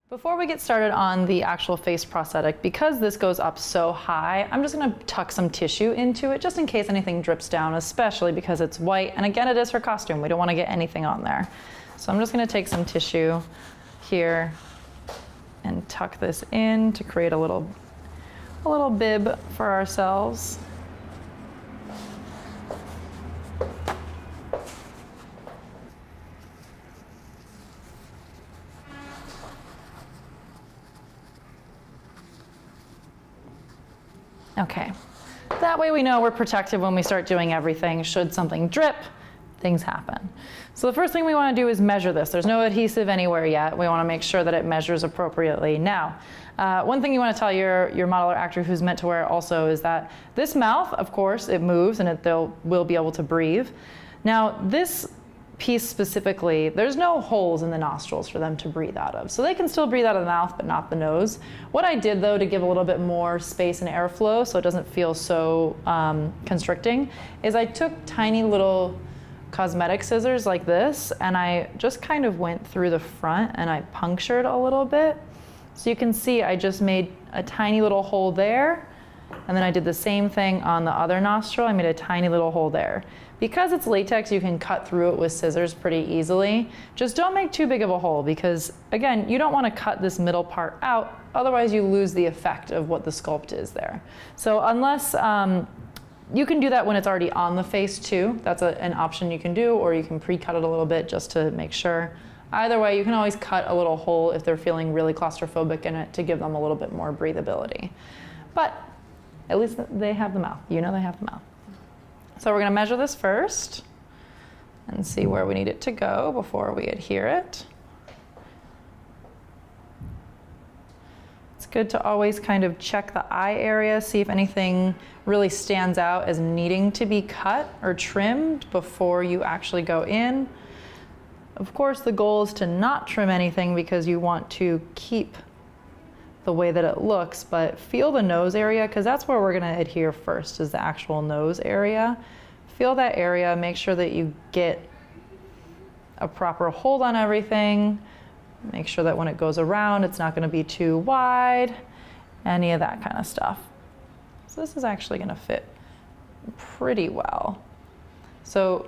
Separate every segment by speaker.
Speaker 1: Before we get started on the actual face prosthetic, because this goes up so high, I'm just going to tuck some tissue into it just in case anything drips down, especially because it's white. And again, it is her costume. We don't want to get anything on there. So I'm just going to take some tissue here and tuck this in to create a little bib for ourselves. Okay, that way we know we're protected when we start doing everything. Should something drip, things happen. So the first thing we want to do is measure this. There's no adhesive anywhere yet. We want to make sure that it measures appropriately. Now, one thing you want to tell your model or actor who's meant to wear it also is that this mouth, of course, it moves and will be able to breathe. Now, this piece specifically, there's no holes in the nostrils for them to breathe out of. So they can still breathe out of the mouth, but not the nose. What I did though, to give a little bit more space and airflow so it doesn't feel so constricting, is I took tiny little cosmetic scissors like this, and I just kind of went through the front and I punctured a little bit. So you can see I just made a tiny little hole there, and then I did the same thing on the other nostril. I made a tiny little hole there. Because it's latex, you can cut through it with scissors pretty easily. Just don't make too big of a hole because, again, you don't want to cut this middle part out, otherwise you lose the effect of what the sculpt is there. So unless, you can do that when it's already on the face too. That's an option you can do, or you can pre-cut it a little bit just to make sure. Either way, you can always cut a little hole if they're feeling really claustrophobic in it to give them a little bit more breathability. But at least they have the mouth. You know they have the mouth. So we're going to measure this first and see where we need it to go before we adhere it. It's good to always kind of check the eye area, see if anything really stands out as needing to be cut or trimmed before you actually go in. Of course, the goal is to not trim anything because you want to keep the way that it looks, but feel the nose area because that's where we're going to adhere first, is the actual nose area. Feel that area, make sure that you get a proper hold on everything. Make sure that when it goes around, it's not going to be too wide, any of that kind of stuff. So this is actually going to fit pretty well. So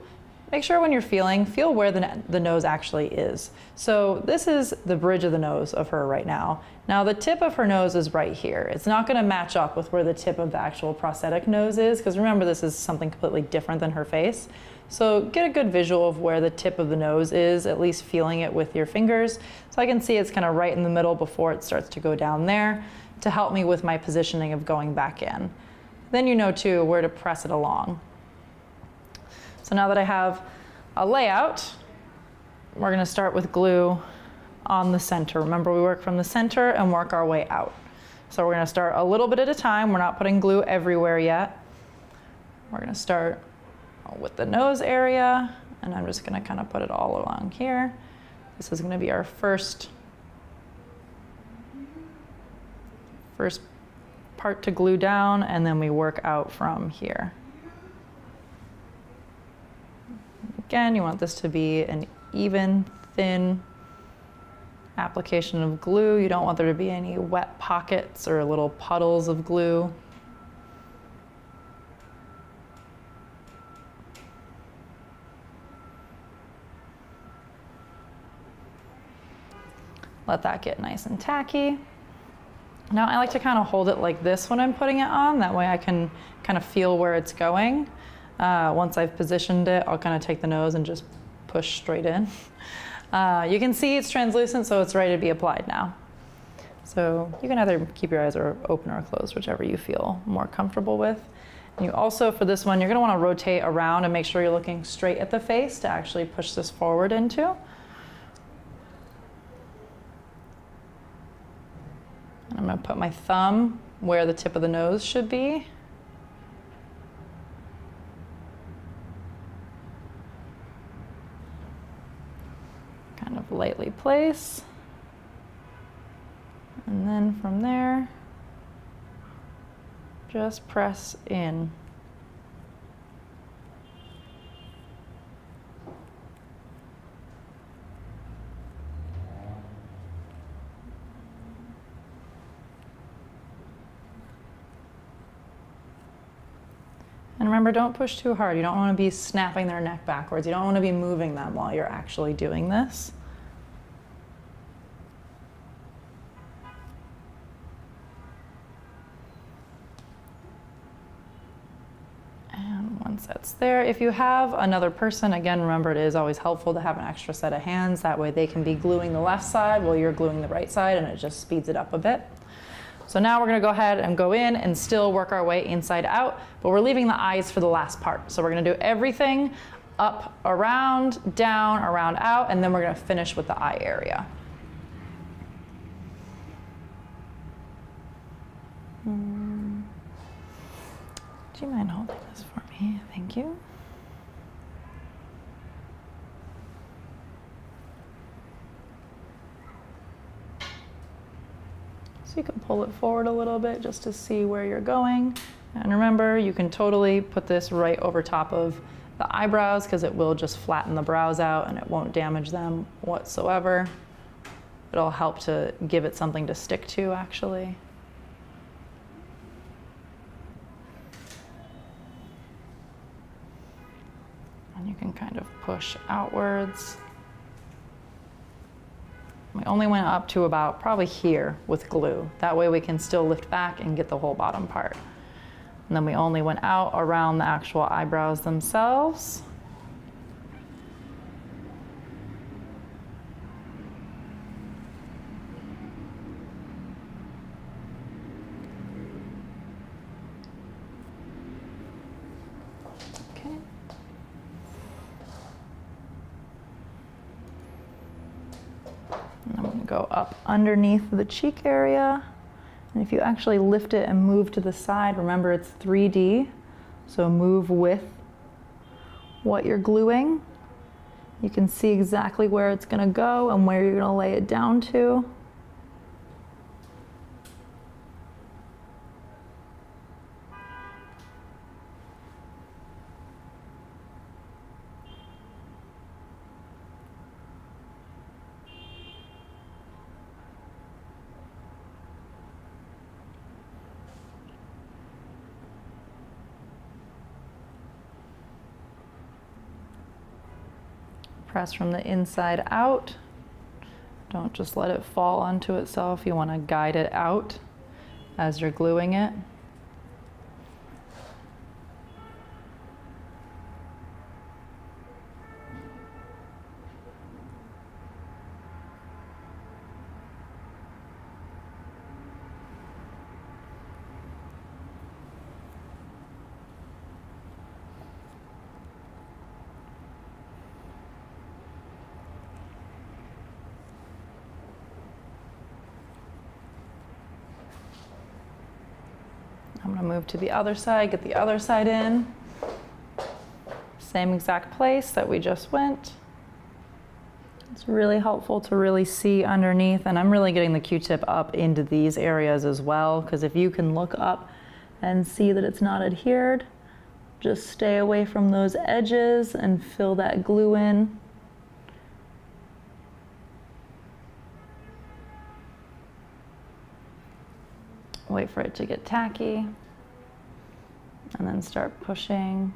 Speaker 1: make sure when you're feel where the nose actually is. So this is the bridge of the nose of her right now. Now the tip of her nose is right here. It's not going to match up with where the tip of the actual prosthetic nose is, because remember this is something completely different than her face. So get a good visual of where the tip of the nose is, at least feeling it with your fingers. So I can see it's kind of right in the middle before it starts to go down there to help me with my positioning of going back in. Then you know too where to press it along. So now that I have a layout, we're going to start with glue on the center. Remember, we work from the center and work our way out. So we're going to start a little bit at a time. We're not putting glue everywhere yet. We're going to start with the nose area, and I'm just going to kind of put it all along here. This is going to be our first part to glue down, and then we work out from here. Again, you want this to be an even, thin application of glue. You don't want there to be any wet pockets or little puddles of glue. Let that get nice and tacky. Now I like to kind of hold it like this when I'm putting it on. That way I can kind of feel where it's going. Once I've positioned it, I'll kind of take the nose and just push straight in. You can see it's translucent, so it's ready to be applied now. So you can either keep your eyes open or closed, whichever you feel more comfortable with. And you also, for this one, you're going to want to rotate around and make sure you're looking straight at the face to actually push this forward into. And I'm going to put my thumb where the tip of the nose should be. Kind of lightly place. And then from there, just press in. And remember, don't push too hard. You don't want to be snapping their neck backwards. You don't want to be moving them while you're actually doing this. And once that's there, if you have another person, again, remember it is always helpful to have an extra set of hands. That way they can be gluing the left side while you're gluing the right side, and it just speeds it up a bit. So now we're going to go ahead and go in and still work our way inside out, but we're leaving the eyes for the last part. So we're going to do everything up, around, down, around, out, and then we're going to finish with the eye area. Do you mind holding this for me? Thank you. So you can pull it forward a little bit just to see where you're going. And remember, you can totally put this right over top of the eyebrows because it will just flatten the brows out and it won't damage them whatsoever. It'll help to give it something to stick to, actually. And you can kind of push outwards. We only went up to about probably here with glue. That way we can still lift back and get the whole bottom part. And then we only went out around the actual eyebrows themselves. Okay. And I'm going to go up underneath the cheek area. And if you actually lift it and move to the side, remember it's 3D, so move with what you're gluing. You can see exactly where it's going to go and where you're going to lay it down to. Press from the inside out. Don't just let it fall onto itself. You want to guide it out as you're gluing it. I'm going to move to the other side, get the other side in. Same exact place that we just went. It's really helpful to really see underneath, and I'm really getting the Q-tip up into these areas as well, because if you can look up and see that it's not adhered, just stay away from those edges and fill that glue in. Wait for it to get tacky, and then start pushing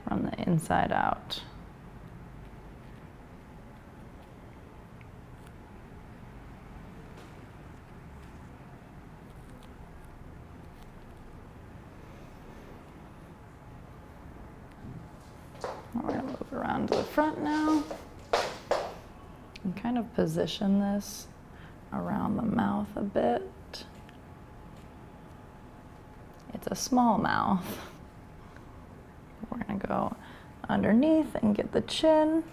Speaker 1: from the inside out. We're going to move around to the front now and kind of position this around the mouth a bit. It's a small mouth. We're going to go underneath and get the chin.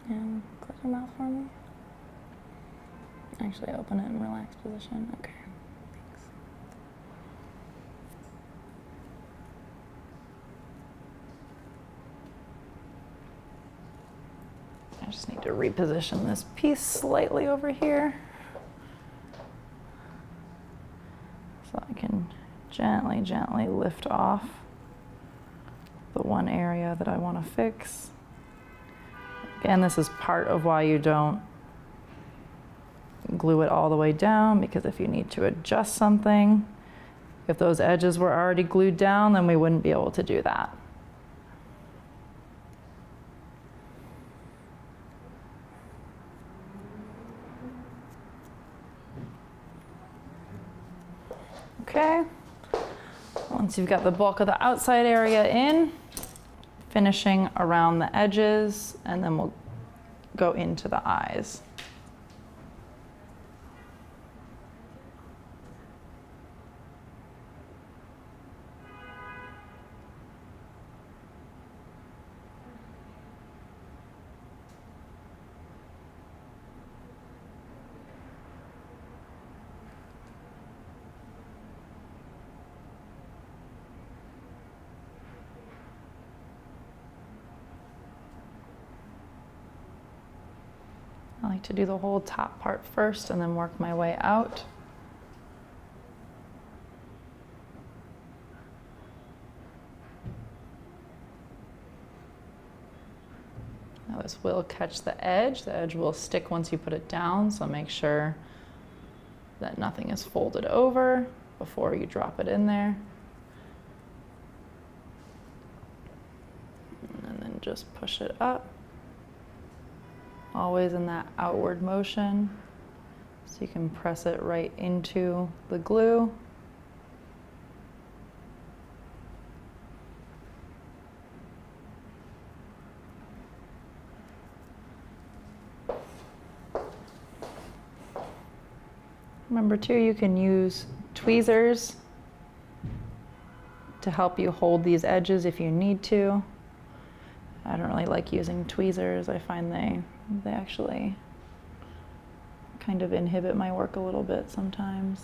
Speaker 1: And close your mouth for me. Actually, open it in relaxed position. Okay, thanks. Just need to reposition this piece slightly over here so I can gently, gently lift off the one area that I want to fix. Again, this is part of why you don't glue it all the way down, because if you need to adjust something, if those edges were already glued down, then we wouldn't be able to do that. Okay, once you've got the bulk of the outside area in, finishing around the edges, and then we'll go into the eyes. I like to do the whole top part first and then work my way out. Now this will catch the edge. The edge will stick once you put it down, so make sure that nothing is folded over before you drop it in there. And then just push it up. Always in that outward motion, so you can press it right into the glue. Remember too, you can use tweezers to help you hold these edges if you need to. I don't really like using tweezers. I find they actually kind of inhibit my work a little bit sometimes.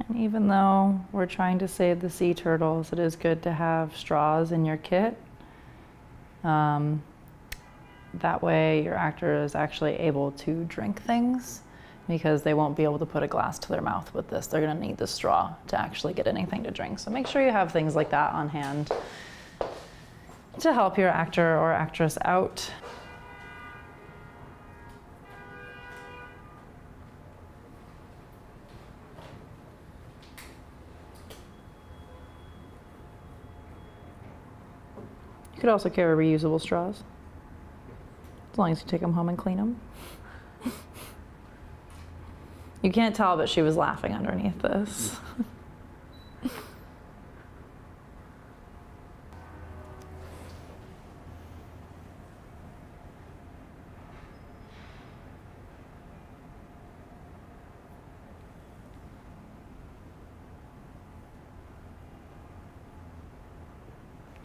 Speaker 1: And even though we're trying to save the sea turtles, it is good to have straws in your kit. That way your actor is actually able to drink things, because they won't be able to put a glass to their mouth with this. They're gonna need the straw to actually get anything to drink. So make sure you have things like that on hand to help your actor or actress out. You could also carry reusable straws, as long as you take them home and clean them. You can't tell, but she was laughing underneath this.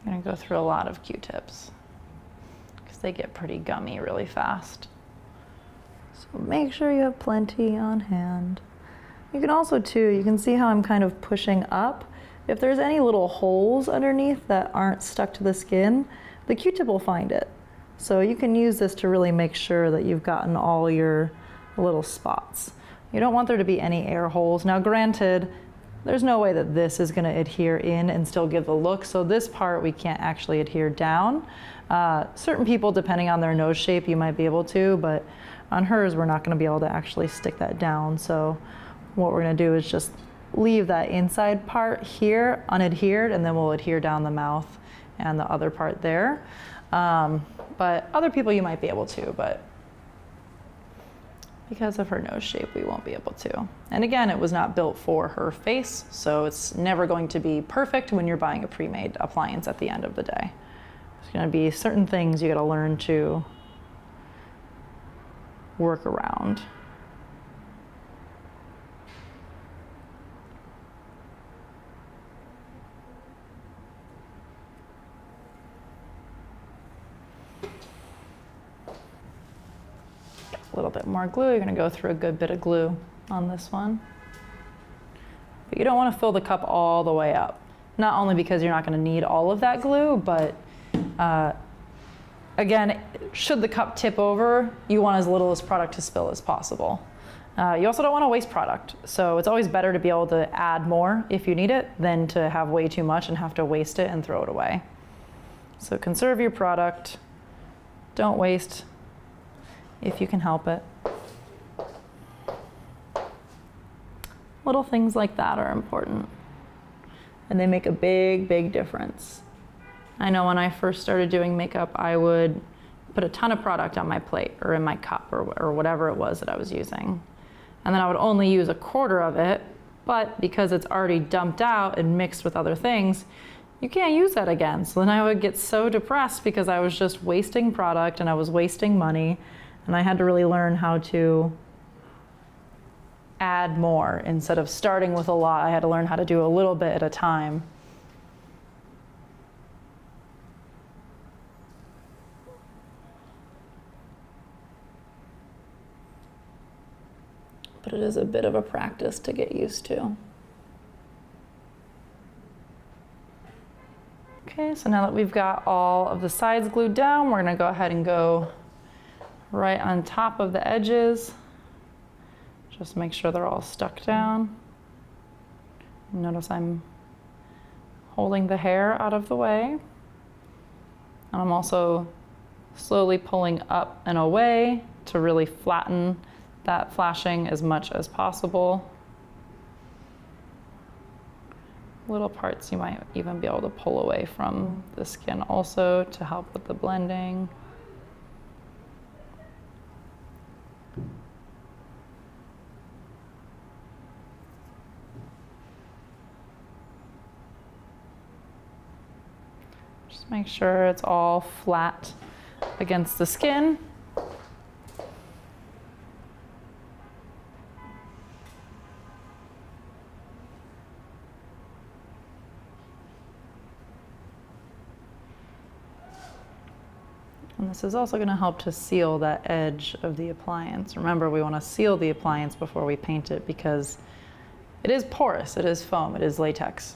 Speaker 1: I'm gonna go through a lot of Q-tips because they get pretty gummy really fast. So make sure you have plenty on hand. You can also too, you can see how I'm kind of pushing up. If there's any little holes underneath that aren't stuck to the skin, the Q-tip will find it. So you can use this to really make sure that you've gotten all your little spots. You don't want there to be any air holes. Now granted, there's no way that this is gonna adhere in and still give the look, so this part we can't actually adhere down. Certain people, depending on their nose shape, you might be able to, but on hers, we're not gonna be able to actually stick that down. So what we're gonna do is just leave that inside part here unadhered, and then we'll adhere down the mouth and the other part there. But other people, you might be able to, but because of her nose shape, we won't be able to. And again, it was not built for her face, so it's never going to be perfect when you're buying a pre-made appliance at the end of the day. There's gonna be certain things you gotta learn to work around. A little bit more glue. You're going to go through a good bit of glue on this one. But you don't want to fill the cup all the way up. Not only because you're not going to need all of that glue, but again, should the cup tip over, you want as little as product to spill as possible. You also don't want to waste product. So it's always better to be able to add more if you need it than to have way too much and have to waste it and throw it away. So conserve your product. Don't waste if you can help it. Little things like that are important, and they make a big, big difference. I know when I first started doing makeup, I would put a ton of product on my plate or in my cup or whatever it was that I was using. And then I would only use a quarter of it, but because it's already dumped out and mixed with other things, you can't use that again. So then I would get so depressed because I was just wasting product and I was wasting money. And I had to really learn how to add more. Instead of starting with a lot, I had to learn how to do a little bit at a time. But it is a bit of a practice to get used to. Okay, so now that we've got all of the sides glued down, we're gonna go ahead and go right on top of the edges. Just make sure they're all stuck down. Notice I'm holding the hair out of the way. And I'm also slowly pulling up and away to really flatten that flashing as much as possible. Little parts you might even be able to pull away from the skin also to help with the blending. Just make sure it's all flat against the skin. And this is also going to help to seal that edge of the appliance. Remember, we want to seal the appliance before we paint it because it is porous, it is foam, it is latex.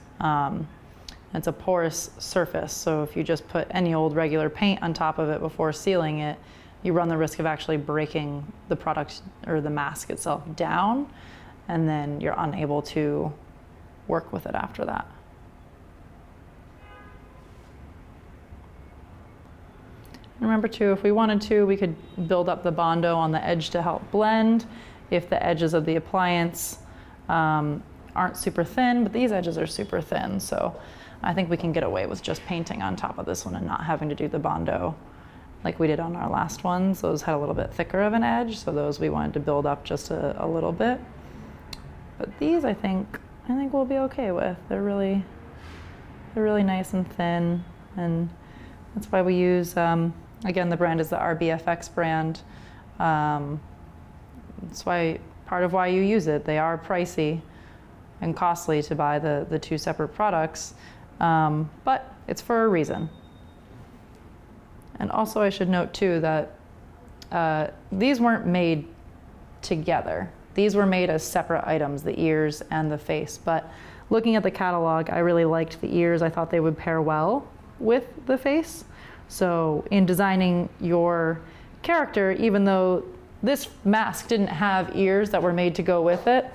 Speaker 1: It's a porous surface, so if you just put any old regular paint on top of it before sealing it, you run the risk of actually breaking the product or the mask itself down, and then you're unable to work with it after that. Remember too, if we wanted to, we could build up the Bondo on the edge to help blend if the edges of the appliance aren't super thin, but these edges are super thin, so I think we can get away with just painting on top of this one and not having to do the Bondo like we did on our last ones. Those had a little bit thicker of an edge, so those we wanted to build up just a little bit. But these I think we'll be okay with. They're really nice and thin, and that's why we use, again, the brand is the SFX brand. That's why, part of why you use it. They are pricey and costly to buy the two separate products, but it's for a reason. And also I should note too that these weren't made together. These were made as separate items, the ears and the face. But looking at the catalog, I really liked the ears. I thought they would pair well with the face. So in designing your character, even though this mask didn't have ears that were made to go with it,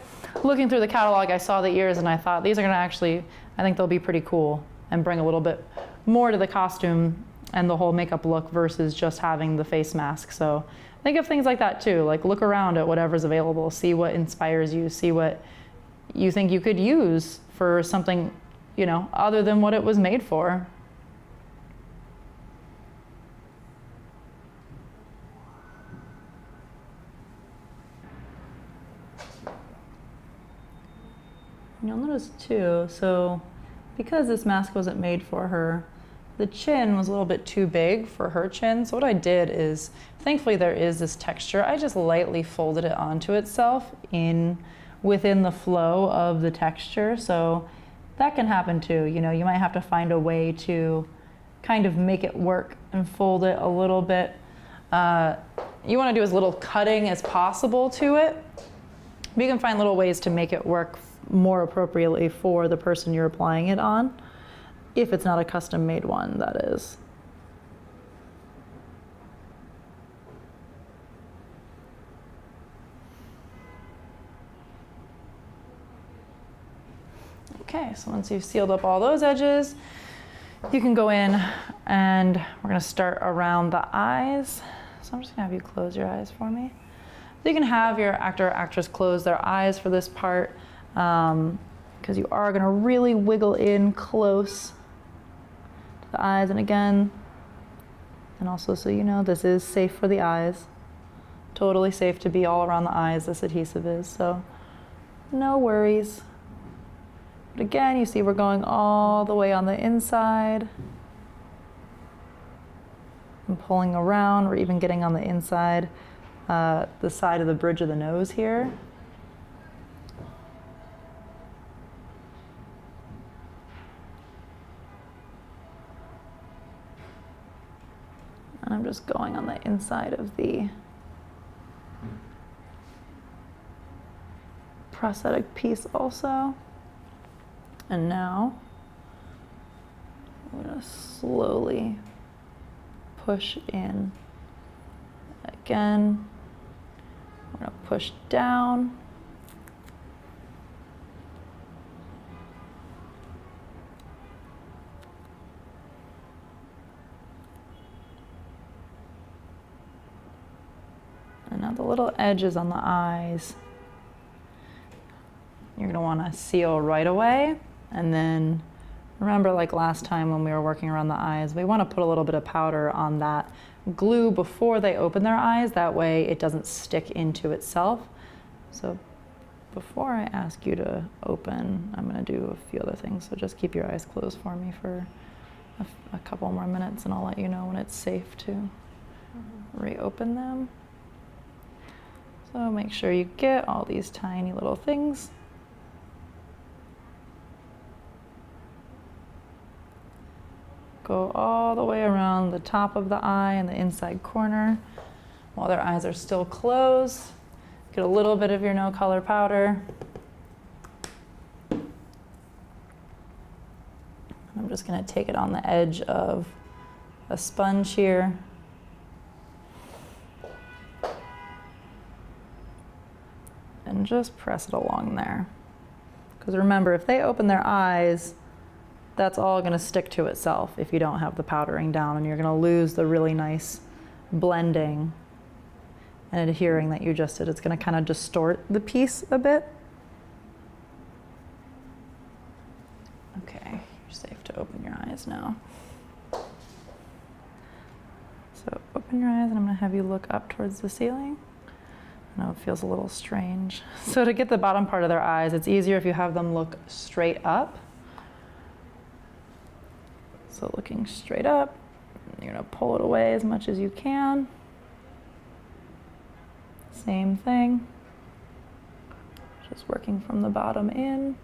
Speaker 1: looking through the catalog, I saw the ears and I thought these are gonna actually, I think they'll be pretty cool and bring a little bit more to the costume and the whole makeup look versus just having the face mask. So think of things like that too. Like look around at whatever's available, see what inspires you, see what you think you could use for something, you know, other than what it was made for. You'll notice too, so because this mask wasn't made for her, the chin was a little bit too big for her chin. So what I did is, thankfully there is this texture, I just lightly folded it onto itself within the flow of the texture. So that can happen too. You know, you might have to find a way to kind of make it work and fold it a little bit. You want to do as little cutting as possible to it. But you can find little ways to make it work more appropriately for the person you're applying it on, if it's not a custom made one, that is. Okay, so once you've sealed up all those edges, you can go in and we're gonna start around the eyes. So I'm just gonna have you close your eyes for me. So you can have your actor or actress close their eyes for this part, because you are gonna really wiggle in close to the eyes. And again, and also so you know, this is safe for the eyes. Totally safe to be all around the eyes, this adhesive is, so no worries. But again, you see we're going all the way on the inside and pulling around. We're even getting on the inside, the side of the bridge of the nose here. And I'm just going on the inside of the prosthetic piece also. And now I'm going to slowly push in. Again, I'm going to push down. And now the little edges on the eyes, you're going to want to seal right away. And then remember, like last time when we were working around the eyes, we want to put a little bit of powder on that glue before they open their eyes. That way it doesn't stick into itself. So before I ask you to open, I'm going to do a few other things. So just keep your eyes closed for me for a couple more minutes, and I'll let you know when it's safe to reopen them. So make sure you get all these tiny little things. Go all the way around the top of the eye and the inside corner while their eyes are still closed. Get a little bit of your no color powder. I'm just going to take it on the edge of a sponge here. And just press it along there. Because remember, if they open their eyes, that's all going to stick to itself if you don't have the powdering down, and you're going to lose the really nice blending and adhering that you just did. It's going to kind of distort the piece a bit. Okay, you're safe to open your eyes now. So open your eyes, and I'm going to have you look up towards the ceiling. I know it feels a little strange. So to get the bottom part of their eyes, it's easier if you have them look straight up. So looking straight up, you're going to pull it away as much as you can. Same thing. Just working from the bottom in.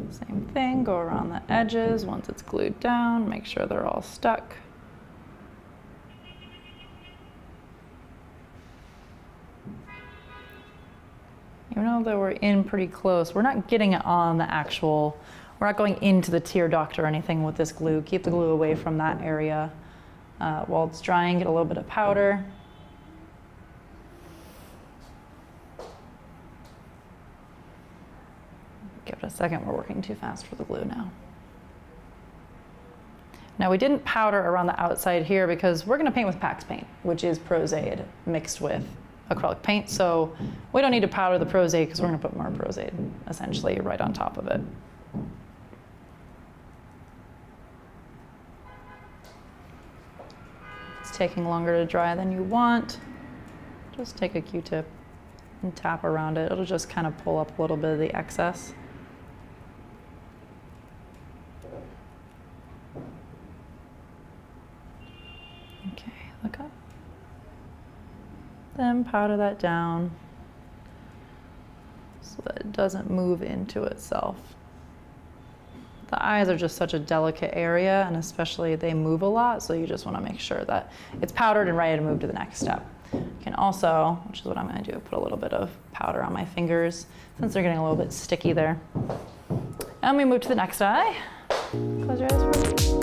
Speaker 1: Same thing, go around the edges. Once it's glued down, make sure they're all stuck. Even though we're in pretty close, we're not getting it on the actual, we're not going into the tear duct or anything with this glue. Keep the glue away from that area. While it's drying, get a little bit of powder. Give it a second, we're working too fast for the glue now. Now we didn't powder around the outside here because we're gonna paint with Pax paint, which is Pros-Aid mixed with acrylic paint. So we don't need to powder the Pros-Aid because we're gonna put more Pros-Aid essentially right on top of it. It's taking longer to dry than you want. Just take a Q-tip and tap around it. It'll just kind of pull up a little bit of the excess. Okay, look up. Then powder that down so that it doesn't move into itself. The eyes are just such a delicate area, and especially they move a lot, so you just want to make sure that it's powdered and ready to move to the next step. You can also, which is what I'm going to do, put a little bit of powder on my fingers since they're getting a little bit sticky there. And we move to the next eye. Close your eyes for me.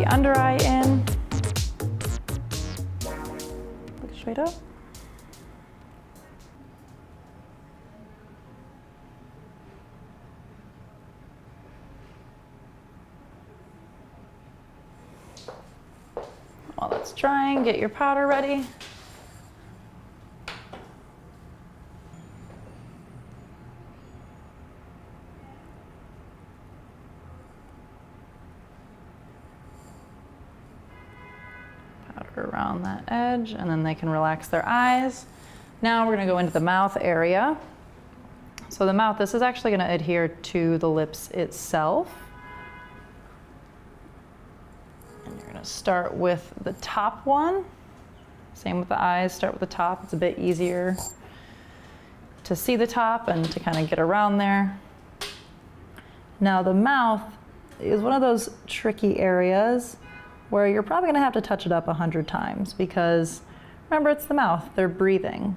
Speaker 1: Under eye in. Look straight up. While that's drying, get your powder ready. Around that edge, and then they can relax their eyes. Now we're going to go into the mouth area. So the mouth, this is actually going to adhere to the lips itself. And you're going to start with the top one. Same with the eyes, start with the top. It's a bit easier to see the top and to kind of get around there. Now the mouth is one of those tricky areas where you're probably gonna have to touch it up 100 times because remember, it's the mouth, they're breathing.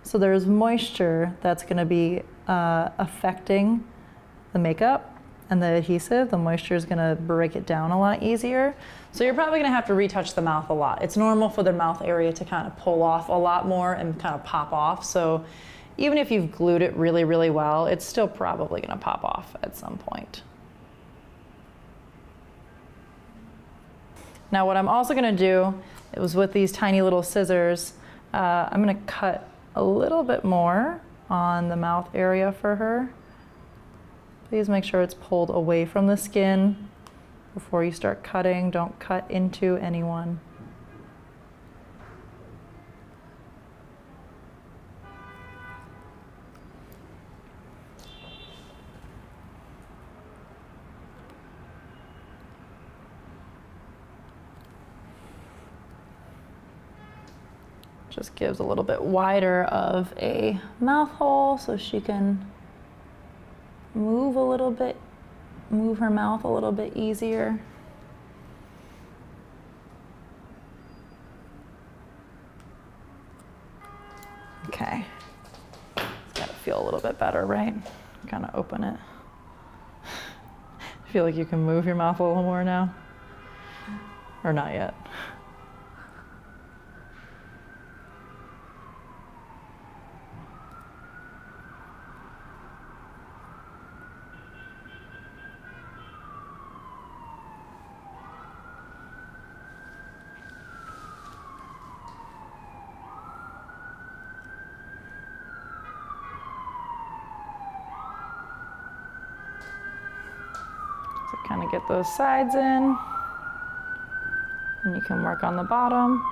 Speaker 1: So there's moisture that's gonna be affecting the makeup and the adhesive. The moisture is gonna break it down a lot easier. So you're probably gonna have to retouch the mouth a lot. It's normal for the mouth area to kind of pull off a lot more and kind of pop off. So even if you've glued it really, really well, it's still probably gonna pop off at some point. Now what I'm also gonna do is with these tiny little scissors, I'm gonna cut a little bit more on the mouth area for her. Please make sure it's pulled away from the skin before you start cutting. Don't cut into anyone. Just gives a little bit wider of a mouth hole so she can move a little bit, move her mouth a little bit easier. Okay, it's gotta feel a little bit better, right? Kind of open it. Feel like you can move your mouth a little more now? Or not yet? Kind of get those sides in, and you can work on the bottom.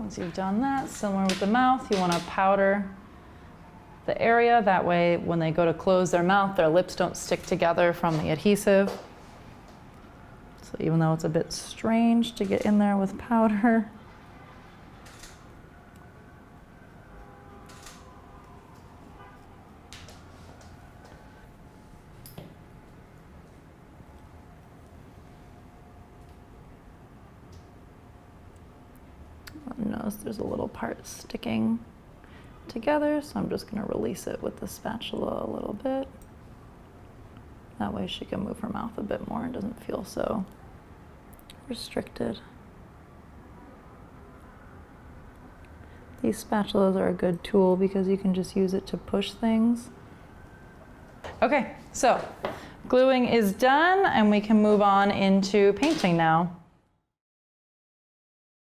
Speaker 1: Once you've done that, similar with the mouth, you want to powder the area. That way, when they go to close their mouth, their lips don't stick together from the adhesive. So even though it's a bit strange to get in there with powder, notice there's a little part sticking together, so I'm just going to release it with the spatula a little bit. That way she can move her mouth a bit more and doesn't feel so restricted. These spatulas are a good tool because you can just use it to push things. Okay, so gluing is done and we can move on into painting now.